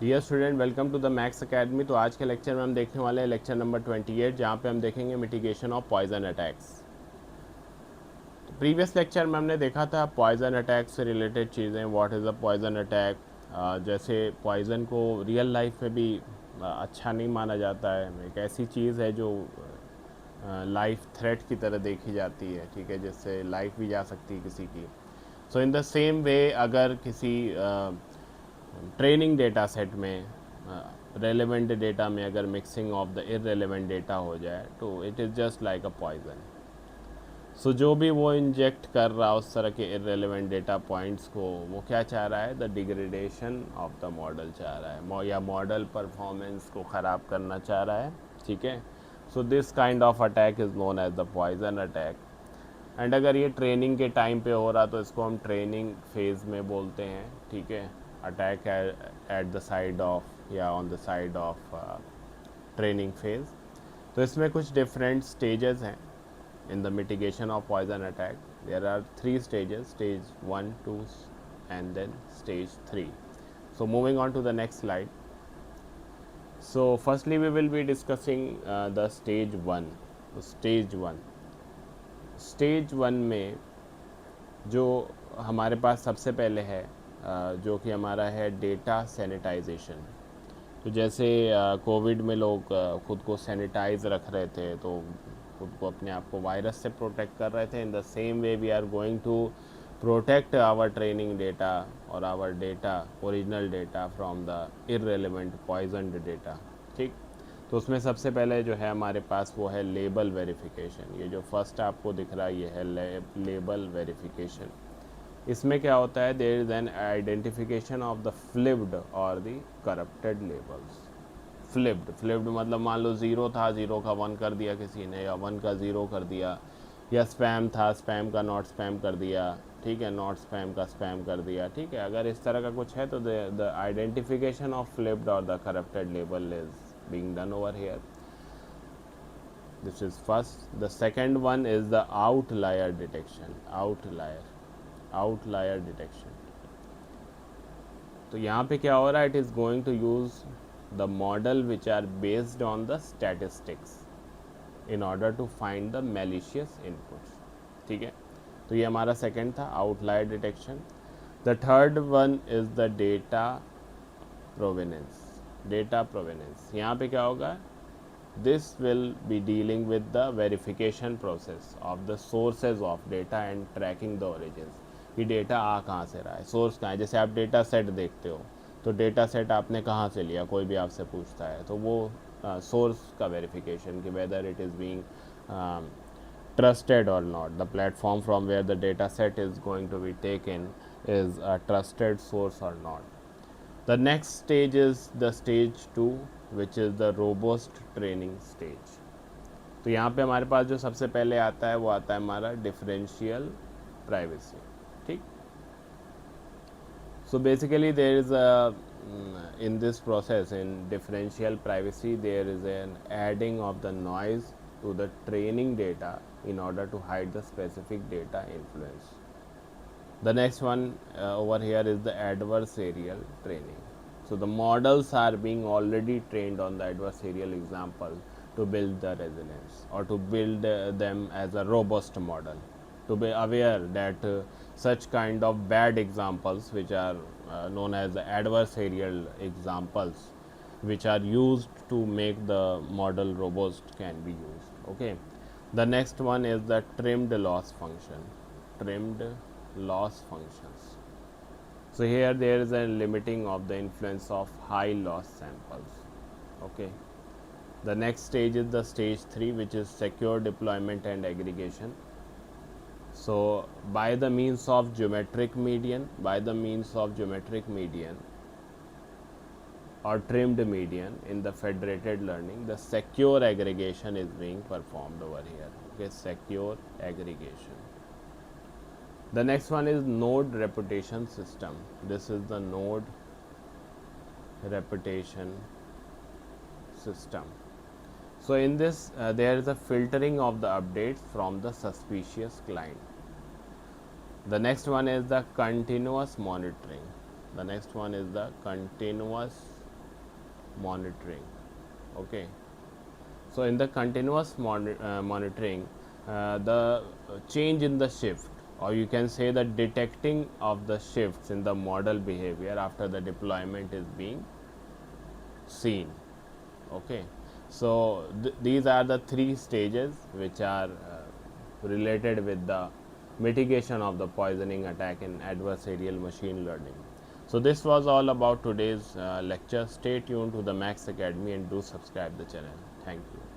Dear student, welcome to the Max academy. तो आज के लेक्चर में हम देखने वाले हैं लेक्चर नंबर 28, जहाँ पे हम देखेंगे मिटिगेशन ऑफ पॉइजन अटैक्स। तो प्रीवियस लेक्चर में हमने देखा था पॉइजन अटैक से रिलेटेड चीज़ें, what is a poison attack. जैसे पॉइजन को रियल लाइफ में भी अच्छा नहीं माना जाता है, एक ऐसी चीज़ है जो लाइफ थ्रेट की तरह देखी जाती है, ठीक है, जिससे लाइफ भी जा सकती है किसी की। सो इन द सेम वे, अगर किसी ट्रेनिंग डेटा सेट में रेलेवेंट डेटा में अगर mixing of the irrelevant data हो जाए तो it is just like a poison. So जो भी वो इंजेक्ट कर रहा है उस तरह के इररेलेवेंट डेटा पॉइंट्स को, वो क्या चाह रहा है, the degradation of the model चाह रहा है, या मॉडल परफॉर्मेंस को ख़राब करना चाह रहा है, ठीक है। So this kind of attack is known as the poison attack. And अगर ये ट्रेनिंग के टाइम पे हो रहा तो इसको हम ट्रेनिंग फेज़ में बोलते हैं, ठीक है। Attack at the side of या on the side of training phase. तो इसमें कुछ डिफरेंट स्टेजेस हैं in the mitigation of poison attack. There are three stages: stage 1, 2 and then stage 3. So moving on to the next slide. So firstly we will be discussing the stage 1. So stage 1 में जो हमारे पास सबसे पहले है जो कि हमारा है डेटा सैनिटाइजेशन। तो जैसे कोविड में लोग खुद को सैनिटाइज रख रहे थे, तो खुद को अपने आप को वायरस से प्रोटेक्ट कर रहे थे, in the same way we are going to protect our training data और our data, original data, from the irrelevant poisoned data, ठीक। तो उसमें सबसे पहले जो है हमारे पास वो है लेबल वेरिफिकेशन। ये जो फर्स्ट आपको दिख रहा है ये है लेबल वेरिफिकेशन। इसमें क्या होता है, there is an identification of the flipped और द करप्टेड लेबल्स। फ्लिप्ड मतलब मान लो ज़ीरो था, ज़ीरो का वन कर दिया किसी ने, या वन का ज़ीरो कर दिया, या स्पैम था, स्पैम का नॉट स्पैम कर दिया, ठीक है, नॉट स्पैम का स्पैम कर दिया, ठीक है। अगर इस तरह का कुछ है तो द आइडेंटिफिकेशन ऑफ फ्लिप्ड और the corrupted label is being done over here. This is first. The second one is the outlier detection. Outlier detection. तो यहाँ पे क्या हो रहा है, it is going to use the model which are based on the statistics in order to find the malicious inputs, ठीक है। तो ये हमारा सेकंड था, outlier detection. The third one is the data provenance. यहाँ पे क्या होगा, this will be dealing with the verification process of the sources of data and tracking the origins, कि डेटा आ कहाँ से रहा है, सोर्स कहाँ है। जैसे आप डेटा सेट देखते हो तो डेटा सेट आपने कहाँ से लिया, कोई भी आपसे पूछता है तो वो सोर्स का वेरिफिकेशन कि whether it is being trusted or not, the platform from where the data set is going to be taken is a trusted source or not. The next stage is the stage 2, which is the robust training stage. तो यहाँ पे हमारे पास जो सबसे पहले आता है वो आता है हमारा डिफरेंशियल प्राइवेसी, ठीक। So basically there is a in this process, in differential privacy, there is an adding of the noise to the training data in order to hide the specific data influence. The next one over here is the adversarial training. So the models are being already trained on the adversarial example to build the resilience, or to build them as a robust model, to be aware that such kind of bad examples, which are known as the adversarial examples, which are used to make the model robust, can be used, okay. The next one is the trimmed loss function. Trimmed loss functions. So here there is a limiting of the influence of high loss samples, okay. The next stage is the stage 3, which is secure deployment and aggregation. So by the means of geometric median or trimmed median in the federated learning, the secure aggregation is being performed over here, okay, secure aggregation. The next one is node reputation system. This is the node reputation system. So in this there is a filtering of the updates from the suspicious client. The next one is the continuous monitoring. monitoring. Okay, so in the continuous monitoring, the change in the shift, or you can say the detecting of the shifts in the model behavior after the deployment is being seen. Okay, so these are the three stages which are related with the mitigation of the poisoning attack in adversarial machine learning. So this was all about today's lecture. Stay tuned to the Max Academy and do subscribe the channel. Thank you.